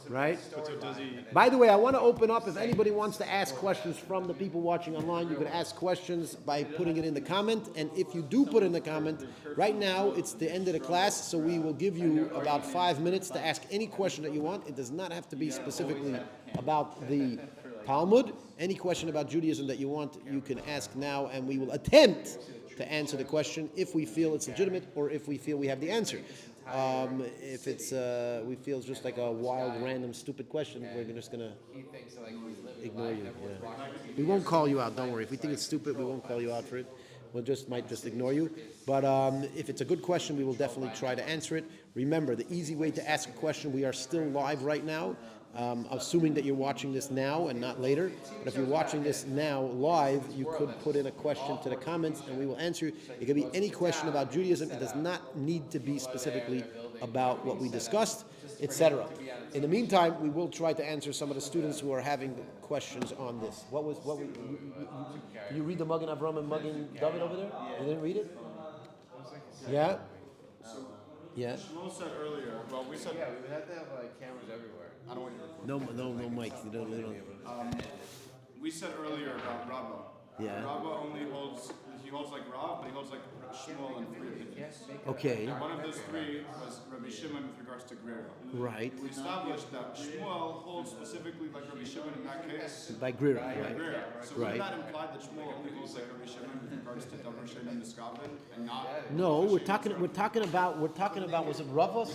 Right?
So does he?
By the way, I want to open up, if anybody wants to ask questions from the people watching online, you can ask questions by putting it in the comment. And if you do put in the comment, right now it's the end of the class, so we will give you about 5 minutes to ask any question that you want. It does not have to be specifically about the Talmud. Any question about Judaism that you want, you can ask now, and we will attempt to answer the question if we feel it's legitimate or if we feel we have the answer. If it's we feel it's just like a wild, random, stupid question, we're just gonna
He thinks like he's living
ignore
life.
you.
Everyone's
Yeah.
watching.
We won't call you out. Don't worry. If we think it's stupid, we won't call you out for it. We'll might just ignore you. But if it's a good question, we will definitely try to answer it. Remember, the easy way to ask a question. We are still live right now. Assuming that you're watching this now and not later. But if you're watching this now live, you could put in a question to the comments and we will answer you. It could be any question about Judaism. It does not need to be specifically about what we discussed, etc. In the meantime, we will try to answer some of the students who are having questions on this. You read the Magen Avram and Magen David over there? You didn't read it? Yeah? Yeah?
Shmuel said earlier, well, we said,
Yeah, we would have to have like cameras everywhere.
I don't want you to record.
No mic. You don't.
We said earlier about Rabba.
Yeah.
Rabba only holds, he holds like Rav, but he holds like Shmuel in 3 opinions.
Okay.
And one of those 3 was Rabbi Shimon with regards to Greer.
Right.
We established that Shmuel holds specifically like Rabbi Shimon in that case.
By Greer,
Like
right?
Greer. So
Right.
would that imply that Shmuel only holds like Rabbi Shimon with regards to Davar Shein and Miskabed and not?
No, we're talking about was it Rava?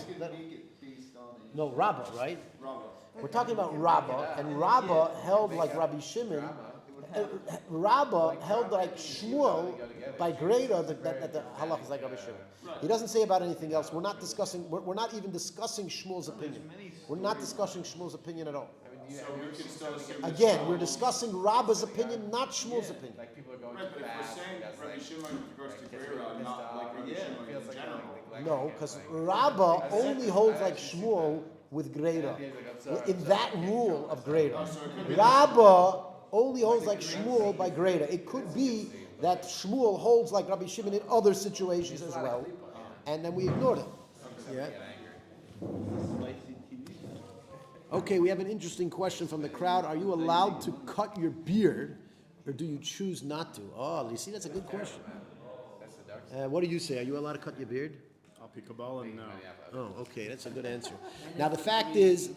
No, Rabbah, right?
Rabba.
We're talking about Rabbah, and Rabbah held like Rabbi Shimon. Rabbah held like Shmuel by greater that the halach is like Rabbi Shimon. He doesn't say about anything else. We're not discussing. We're not even discussing Shmuel's opinion. We're not discussing Shmuel's opinion at all.
I mean,
So we can still assume. that
Again,
Shmuel-
we're discussing Rabba's opinion, not Shmuel's opinion.
Like people are going
Right,
too
but if we're
fast.
saying
That's
Rabbi
like,
Shimon with regards to
gets
Greira,
really
not
pissed
like
off.
Rabbi
Yeah,
Shimon
it feels
in
like
general.
No, because Rabba only holds like Shmuel with Greira. In that rule of Greira. Rabba only holds like Shmuel by Greira. It could be that Shmuel holds like Rabbi Shimon in other situations as well, and then we ignored it. Yeah. Okay, we have an interesting question from the crowd. Are you allowed to cut your beard, or do you choose not to? Oh, you see, that's a good question. What do you say? Are you allowed to cut your beard?
I'll pick Kabbalah, no.
Oh, okay, that's a good answer. Now the fact is,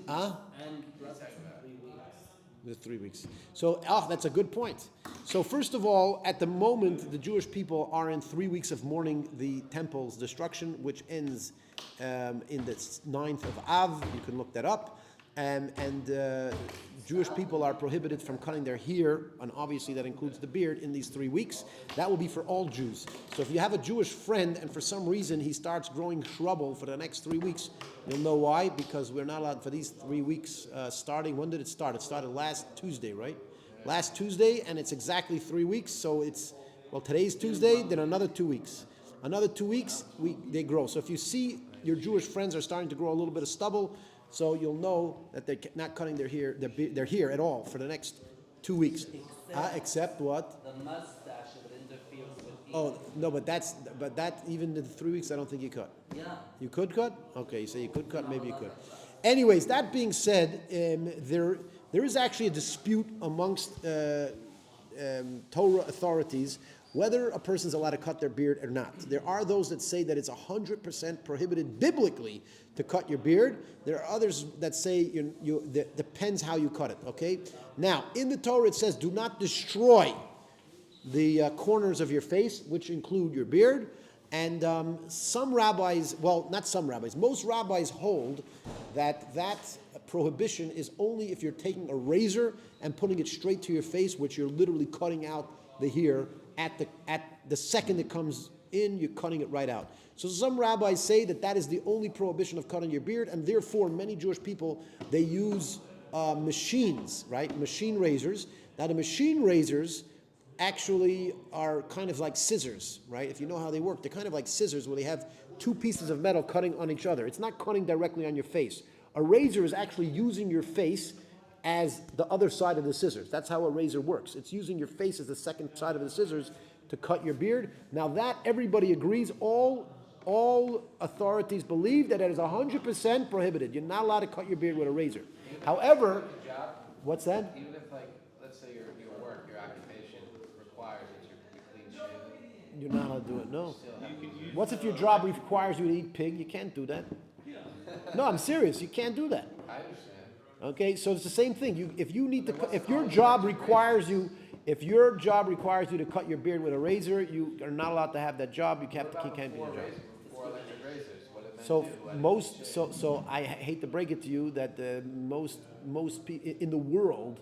the 3 weeks. So, that's a good point. So first of all, at the moment, the Jewish people are in 3 weeks of mourning the temple's destruction, which ends in the 9th of Av. You can look that up. And Jewish people are prohibited from cutting their hair, and obviously that includes the beard, in these 3 weeks. That will be for all Jews. So if you have a Jewish friend and for some reason he starts growing shrubble for the next 3 weeks, you'll know why, because we're not allowed for these 3 weeks starting. When did it start? It started last Tuesday, right? Last Tuesday, and it's exactly 3 weeks. So it's, well, today's Tuesday, then another 2 weeks. Another 2 weeks, they grow. So if you see your Jewish friends are starting to grow a little bit of stubble, so you'll know that they're not cutting their hair at all for the next 2 weeks. Except what?
The mustache that interferes with eating.
Oh no, but that even in the 3 weeks, I don't think you cut.
Yeah.
You could cut? Okay, so you could cut, maybe you could. Anyways, that being said, there is actually a dispute amongst Torah authorities whether a person's allowed to cut their beard or not. There are those that say that it's 100% prohibited biblically to cut your beard. There are others that say that depends how you cut it, okay? Now, in the Torah it says, do not destroy the corners of your face, which include your beard. And some rabbis, well, not some rabbis, most rabbis hold that prohibition is only if you're taking a razor and putting it straight to your face, which you're literally cutting out the hair at the second it comes in, you're cutting it right out. So some rabbis say that is the only prohibition of cutting your beard, and therefore many Jewish people, they use machines, right? Machine razors. Now the machine razors actually are kind of like scissors, right? If you know how they work, they're kind of like scissors where they have two pieces of metal cutting on each other. It's not cutting directly on your face. A razor is actually using your face as the other side of the scissors. That's how a razor works. It's using your face as the second side of the scissors to cut your beard. Now that everybody agrees, all authorities believe that it is 100% prohibited. You're not allowed to cut your beard with a razor. However, what's that?
Even if, like, let's say your work, your occupation requires that you're clean shaven.
You're not allowed to do it, no. What if your job requires you to eat pig? You can't do that. No, I'm serious. You can't do that.
I understand.
Okay, so it's the same thing. If your job requires you to cut your beard with a razor, you are not allowed to have that job. You can't do your job.
Before electric razors, what did men
So
do?
so I hate to break it to you that most people in the world,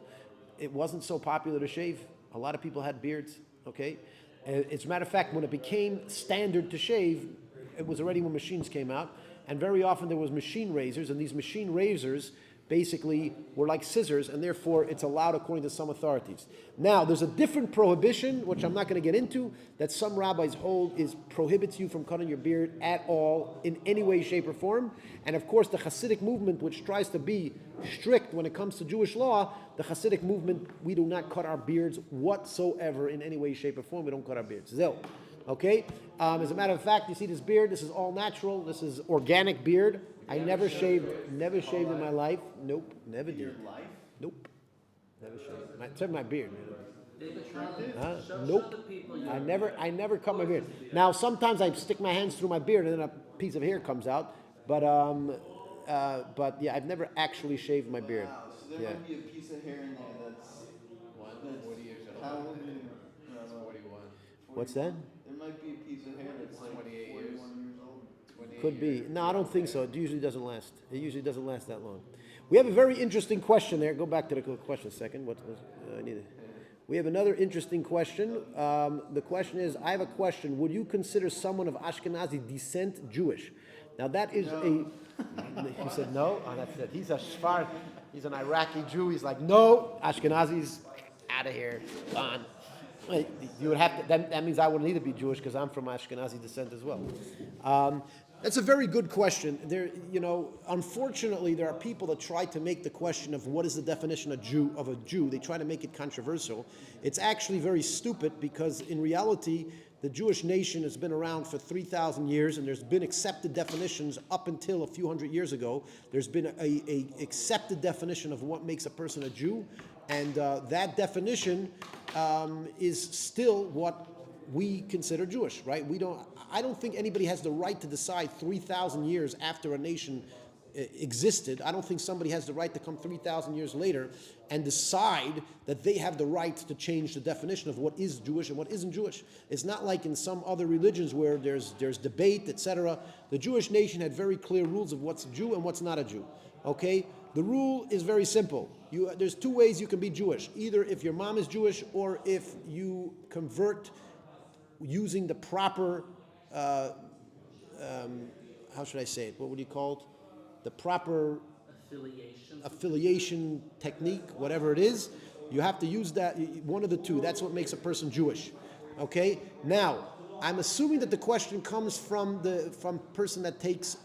it wasn't so popular to shave. A lot of people had beards. Okay, as a matter of fact, when it became standard to shave, it was already when machines came out, and very often there was machine razors, and these machine razors basically were like scissors, and therefore it's allowed according to some authorities. Now, there's a different prohibition, which I'm not going to get into, that some rabbis hold prohibits you from cutting your beard at all in any way, shape, or form. And of course, the Hasidic movement, which tries to be strict when it comes to Jewish law, the Hasidic movement, we do not cut our beards whatsoever in any way, shape, or form. We don't cut our beards. Zil. Okay? As a matter of fact, you see this beard, this is all natural, this is organic beard. I never shaved in my life. Nope, never did. Nope, never shaved. Except my beard. Nope. I never cut my beard. Now sometimes I stick my hands through my beard and then a piece of hair comes out. But yeah, I've never actually shaved my beard.
Wow, so there might be a piece of hair in there that's
40 years old.
how old are you?
41.
What's that?
There might be a piece of hair that's like
28
41
years.
years old.
Could be. No, I don't think so. It usually doesn't last. It usually doesn't last that long. We have a very interesting question there. Go back to the question a second. We have another interesting question. The question is, I have a question. Would you consider someone of Ashkenazi descent Jewish? Now that is he said no? Oh, that's it. He's a Sfard. He's an Iraqi Jew. He's like, no, Ashkenazis, out of here, gone. Wait, you would have to. That means I wouldn't either be Jewish because I'm from Ashkenazi descent as well. That's a very good question. There, unfortunately, there are people that try to make the question of what is the definition of a Jew. They try to make it controversial. It's actually very stupid because in reality, the Jewish nation has been around for 3,000 years, and there's been accepted definitions up until a few hundred years ago. There's been a accepted definition of what makes a person a Jew, and that definition is still what we consider Jewish, right? I don't think anybody has the right to decide 3,000 years after a nation existed. I don't think somebody has the right to come 3,000 years later and decide that they have the right to change the definition of what is Jewish and what isn't Jewish. It's not like in some other religions where there's debate, etc. The Jewish nation had very clear rules of what's a Jew and what's not a Jew. Okay? The rule is very simple. There's two ways you can be Jewish. Either if your mom is Jewish or if you convert using the proper, how should I say it? What would you call it? The proper affiliation technique, whatever it is. You have to use that, one of the two. That's what makes a person Jewish. Okay? Now, I'm assuming that the question comes from person that takes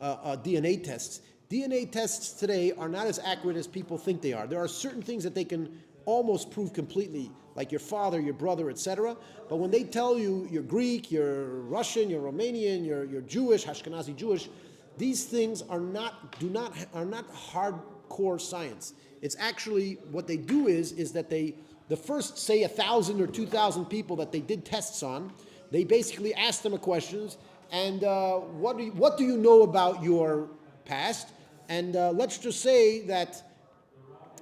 DNA tests. DNA tests today are not as accurate as people think they are. There are certain things that they can almost prove completely, like your father, your brother, etc. But when they tell you you're Greek, you're Russian, you're Romanian, you're Jewish, Ashkenazi Jewish, these things are not hardcore science. It's actually what they do is that the first, say, 1,000 or 2,000 people that they did tests on, they basically asked them a questions, and what do you know about your past? And let's just say that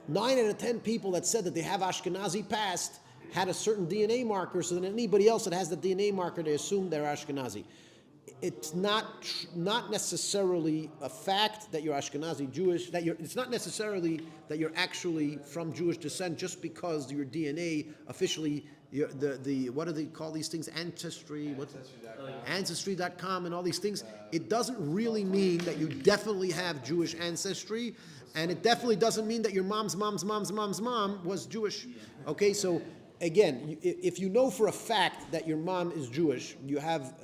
9 out of 10 people that said that they have Ashkenazi past had a certain DNA marker, so that anybody else that has the DNA marker, they assume they're Ashkenazi. It's not necessarily a fact that you're Ashkenazi Jewish. It's not necessarily that you're actually from Jewish descent just because your DNA officially, what do they call these things? Ancestry.com and all these things. It doesn't really mean that you definitely have Jewish ancestry, and it definitely doesn't mean that your mom's mom was Jewish. Okay, so again, if you know for a fact that your mom is Jewish, you have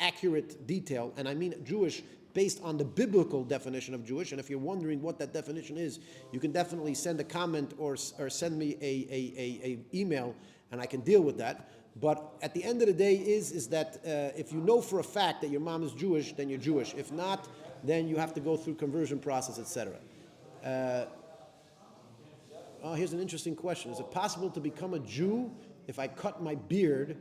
accurate detail, and I mean Jewish based on the biblical definition of Jewish. And if you're wondering what that definition is, you can definitely send a comment or send me a email, and I can deal with that. But at the end of the day is that if you know for a fact that your mom is Jewish, then you're Jewish. If not, then you have to go through conversion process, etc. Here's an interesting question. Is it possible to become a Jew if I cut my beard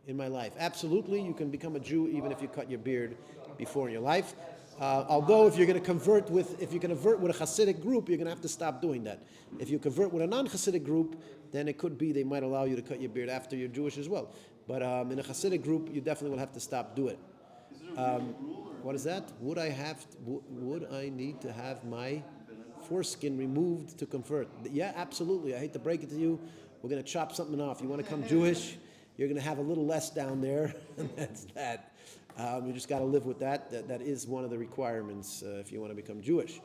in my life? Absolutely, you can become a Jew even if you cut your beard before in your life. Although if you're going to convert with a Hasidic group, you're going to have to stop doing that. If you convert with a non-Hasidic group, then it could be they might allow you to cut your beard after you're Jewish as well. But in a Hasidic group, you definitely will have to stop doing it. What is that? Would I need to have my foreskin removed to convert? Yeah, absolutely. I hate to break it to you. We're going to chop something off. You want to become Jewish? You're going to have a little less down there, and that's that. You just got to live with that. That is one of the requirements if you want to become Jewish.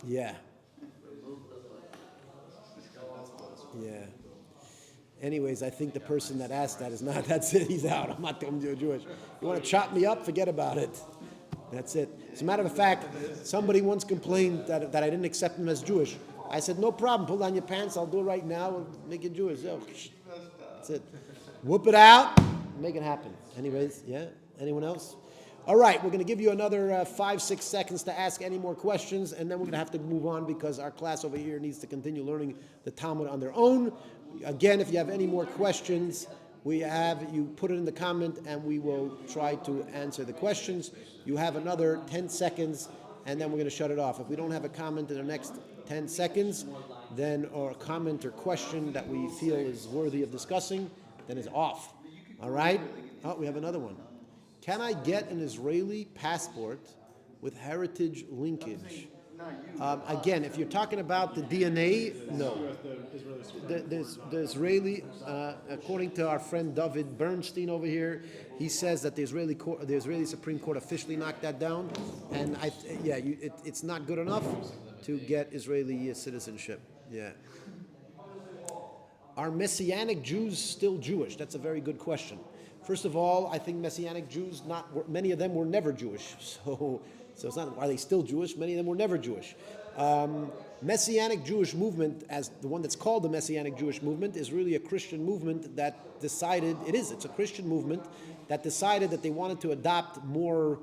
Yeah. Anyways, I think the person that asked that is not, that's it, he's out. I'm not going to Jewish. You want to chop me up? Forget about it. That's it. As a matter of fact, somebody once complained that I didn't accept him as Jewish. I said, no problem, pull down your pants, I'll do it right now, and make you Jewish. That's it. Whoop it out, make it happen. Anyways, yeah? Anyone else? All right, we're going to give you another 5-6 seconds to ask any more questions, and then we're going to have to move on because our class over here needs to continue learning the Talmud on their own. Again, if you have any more questions, you put it in the comment, and we will try to answer the questions. You have another 10 seconds, and then we're going to shut it off. If we don't have a comment in the next 10 seconds, then, or a comment or question that we feel is worthy of discussing, then it's off. All right? Oh, we have another one. Can I get an Israeli passport with heritage linkage? Again, if you're talking about the DNA, no. The Israeli, according to our friend David Bernstein over here, he says that the Israeli Supreme Court officially knocked that down, and it's not good enough. to get Israeli citizenship. Yeah. Are Messianic Jews still Jewish? That's a very good question. First of all, I think Messianic Jews, many of them were never Jewish. So it's not, are they still Jewish? Many of them were never Jewish. Messianic Jewish movement, as the one that's called the Messianic Jewish movement, is really a Christian movement that decided, it's a Christian movement that decided that they wanted to adopt more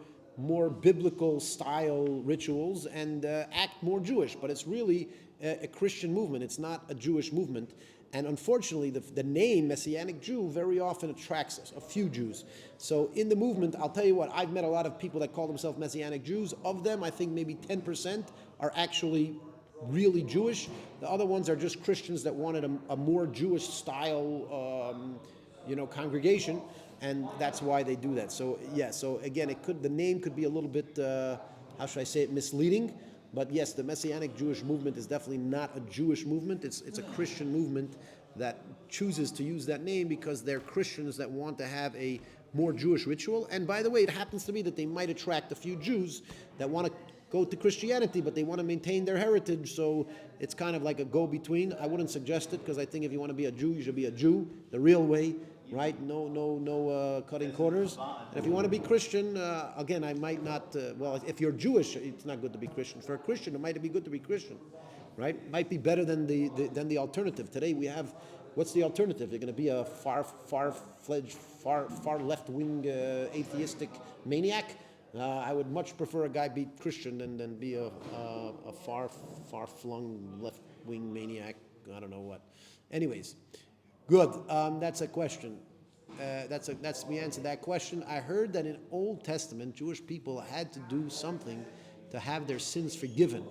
biblical style rituals and act more Jewish. But it's really a Christian movement. It's not a Jewish movement. And unfortunately, the name Messianic Jew very often attracts us, a few Jews. So in the movement, I'll tell you what, I've met a lot of people that call themselves Messianic Jews. Of them, I think maybe 10% are actually really Jewish. The other ones are just Christians that wanted a more Jewish style, congregation, and that's why they do that. So yeah, so again, the name could be a little bit, how should I say it, misleading. But yes, the Messianic Jewish movement is definitely not a Jewish movement. It's a Christian movement that chooses to use that name because they're Christians that want to have a more Jewish ritual. And by the way, it happens to be that they might attract a few Jews that want to go to Christianity, but they want to maintain their heritage. So it's kind of like a go-between. I wouldn't suggest it because I think if you want to be a Jew, you should be a Jew the real way. Right? No cutting corners. And if you want to be Christian, again, I might not, if you're Jewish, it's not good to be Christian. For a Christian, it might be good to be Christian, right? Might be better than the alternative. Today we have, what's the alternative? You're going to be a far-fledged, far left-wing atheistic maniac? I would much prefer a guy be Christian than be a far-flung left-wing maniac. I don't know what. Anyways. Good. That's a question. We answered that question. I heard that in Old Testament, Jewish people had to do something to have their sins forgiven.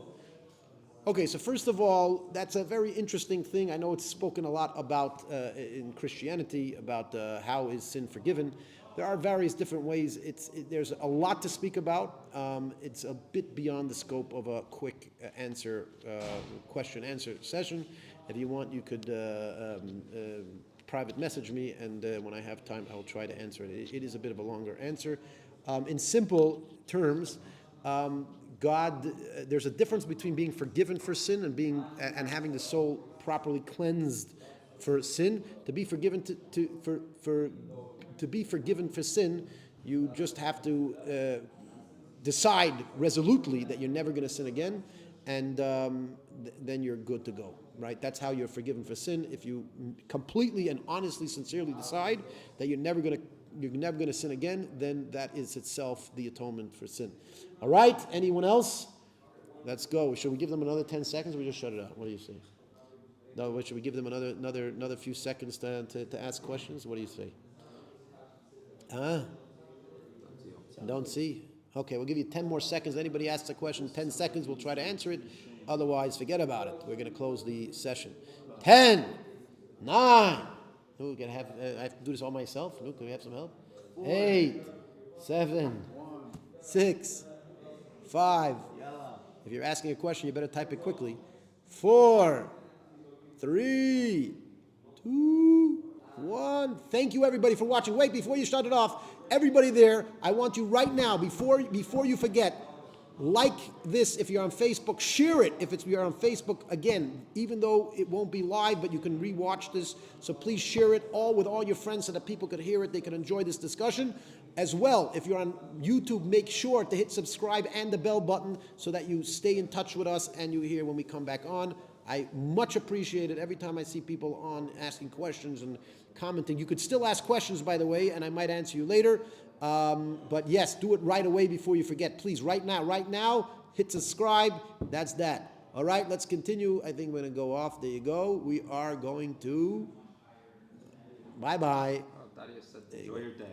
Okay, so first of all, that's a very interesting thing. I know it's spoken a lot about in Christianity, about how is sin forgiven. There are various different ways. There's a lot to speak about. It's a bit beyond the scope of a quick question-answer session. If you want, you could private message me, and when I have time, I'll try to answer it. It is a bit of a longer answer. In simple terms, God, there's a difference between being forgiven for sin and having the soul properly cleansed for sin. To be forgiven to be forgiven for sin, you just have to decide resolutely that you're never going to sin again, and then you're good to go. Right? That's how you're forgiven for sin. If you completely and honestly, sincerely decide that you're never going to sin again, then that is itself the atonement for sin. All right? Anyone else? Let's go. Should we give them another 10 seconds or we just shut it out? What do you say? No, should we give them another few seconds to ask questions? What do you say? Don't see. Okay, we'll give you 10 more seconds. Anybody asks a question, 10 seconds, we'll try to answer it. Otherwise, forget about it. We're going to close the session. 10, 9. Ooh, I have to do this all myself. Ooh, can we have some help? 8, 7, 6, 5. If you're asking a question, you better type it quickly. 4, 3, 2, 1. Thank you, everybody, for watching. Wait, before you start it off, everybody there, I want you right now, before you forget, like this if you're on Facebook, share it if you're on Facebook. Again, even though it won't be live, but you can rewatch this, so please share it with all your friends so that people could hear it, they can enjoy this discussion. As well, if you're on YouTube, make sure to hit subscribe and the bell button so that you stay in touch with us and you hear when we come back on. I much appreciate it every time I see people on asking questions and commenting. You could still ask questions, by the way, and I might answer you later. But yes, do it right away before you forget. Please, right now, hit subscribe. That's that. All right, let's continue. I think we're going to go off. There you go. We are going to... Bye-bye.
Thaddeus said, enjoy your day.